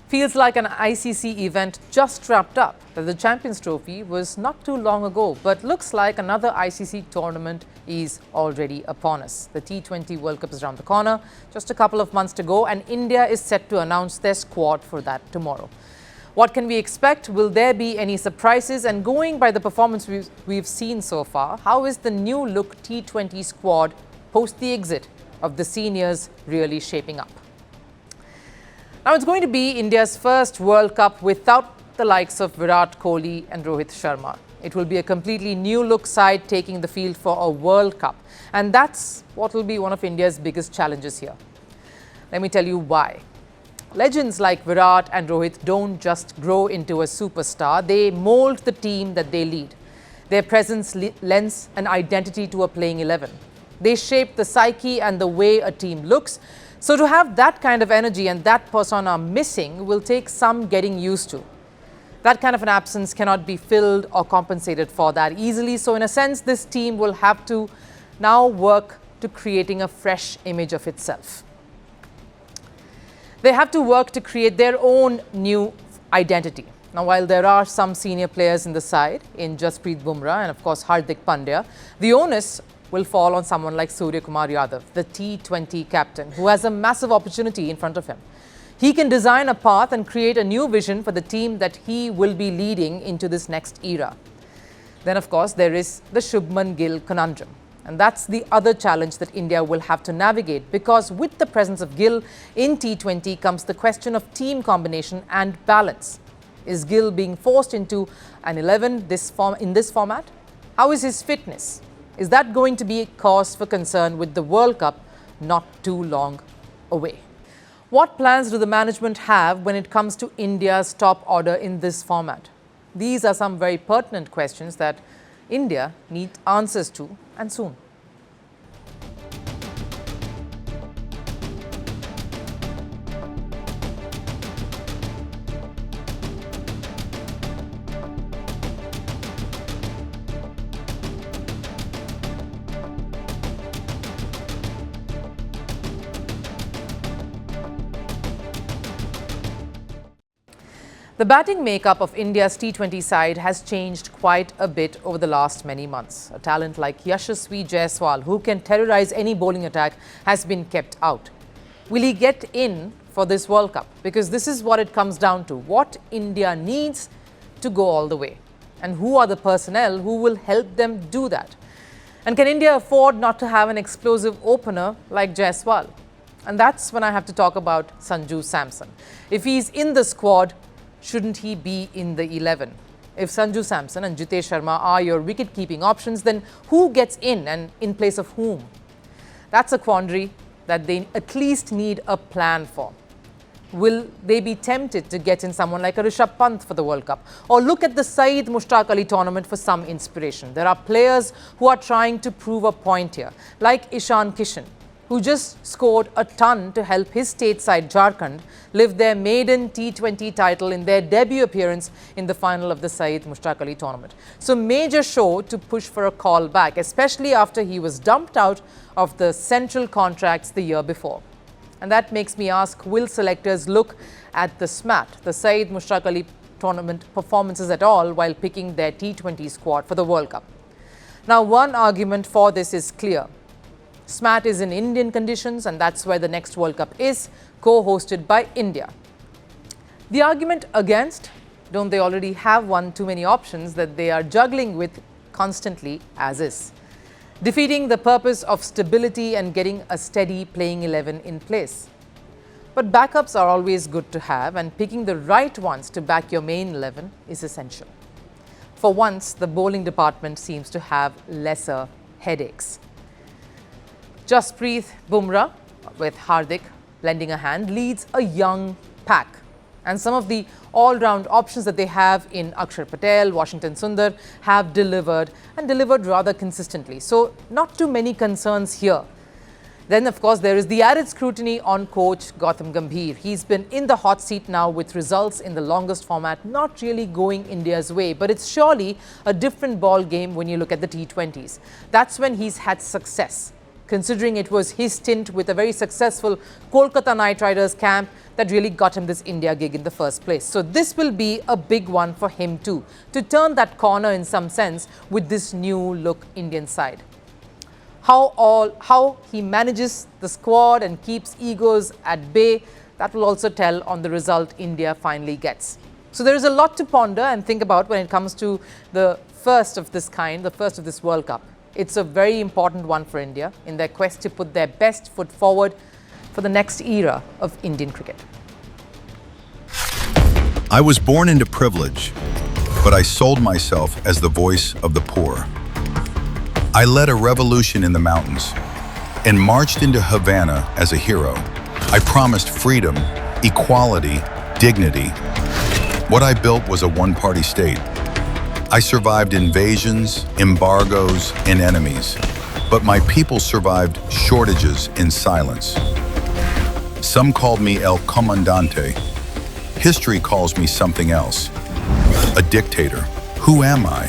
Feels like an ICC event just wrapped up, that the Champions Trophy was not too long ago, but looks like another ICC tournament is already upon us. The T20 World Cup is around the corner, just a couple of months to go, and India is set to announce their squad for that tomorrow. What can we expect? Will there be any surprises? And going by the performance we've seen so far, how is the new look T20 squad post the exit of the seniors really shaping up? Now, it's going to be India's first World Cup without the likes of Virat Kohli and Rohit Sharma. It will be a completely new look side taking the field for a World Cup. And that's what will be one of India's biggest challenges here. Let me tell you why. Legends like Virat and Rohit don't just grow into a superstar, they mold the team that they lead. Their presence lends an identity to a playing 11. They shape the psyche and the way a team looks. So to have that kind of energy and that persona missing will take some getting used to. That kind of an absence cannot be filled or compensated for that easily. So in a sense, this team will have to now work to creating a fresh image of itself. They have to work to create their own new identity. Now, while there are some senior players in the side, in Jasprit Bumrah and of course Hardik Pandya, the onus will fall on someone like Surya Kumar Yadav, the T20 captain, who has a massive opportunity in front of him. He can design a path and create a new vision for the team that he will be leading into this next era. Then, of course, there is the Shubman Gill conundrum. And that's the other challenge that India will have to navigate, because with the presence of Gill in T20 comes the question of team combination and balance. Is Gill being forced into an 11 in this format? How is his fitness? Is that going to be a cause for concern with the World Cup not too long away? What plans do the management have when it comes to India's top order in this format? These are some very pertinent questions that India needs answers to, and soon. The batting makeup of India's T20 side has changed quite a bit over the last many months. A talent like Yashasvi Jaiswal, who can terrorize any bowling attack, has been kept out. Will he get in for this World Cup? Because this is what it comes down to. What India needs to go all the way. And who are the personnel who will help them do that? And can India afford not to have an explosive opener like Jaiswal? And that's when I have to talk about Sanju Samson. If he's in the squad, shouldn't he be in the 11? If Sanju Samson and Jitesh Sharma are your wicket-keeping options, then who gets in and in place of whom? That's a quandary that they at least need a plan for. Will they be tempted to get in someone like a Rishabh Pant for the World Cup? Or look at the Saeed Mushtaq Ali tournament for some inspiration. There are players who are trying to prove a point here, like Ishan Kishan, who just scored a ton to help his state side Jharkhand live their maiden T20 title in their debut appearance in the final of the Saeed Mushtaq Ali tournament. So major show to push for a call back, especially after he was dumped out of the central contracts the year before. And that makes me ask, will selectors look at the SMAT, the Saeed Mushtaq Ali tournament performances at all while picking their T20 squad for the World Cup? Now, one argument for this is clear. SMAT is in Indian conditions, and that's where the next World Cup is, co-hosted by India. The argument against, don't they already have one too many options that they are juggling with constantly as is? Defeating the purpose of stability and getting a steady playing 11 in place. But backups are always good to have, and picking the right ones to back your main 11 is essential. For once, the bowling department seems to have lesser headaches. Jasprit Bumrah, with Hardik lending a hand, leads a young pack. And some of the all-round options that they have in Akshar Patel, Washington Sundar have delivered, and delivered rather consistently. So not too many concerns here. Then, of course, there is the added scrutiny on coach Gautam Gambhir. He's been in the hot seat now with results in the longest format not really going India's way. But it's surely a different ball game when you look at the T20s. That's when he's had success. considering it was his stint with a very successful Kolkata Knight Riders camp that really got him this India gig in the first place. So this will be a big one for him too, to turn that corner in some sense with this new look Indian side. How he manages the squad and keeps egos at bay, that will also tell on the result India finally gets. So there is a lot to ponder and think about when it comes to the first of this kind, the first of this World Cup. It's a very important one for India in their quest to put their best foot forward for the next era of Indian cricket. I was born into privilege, but I sold myself as the voice of the poor. I led a revolution in the mountains and marched into Havana as a hero. I promised freedom, equality, dignity. What I built was a one-party state. I survived invasions, embargoes, and enemies, but my people survived shortages in silence. Some called me El Comandante. History calls me something else. A dictator. Who am I?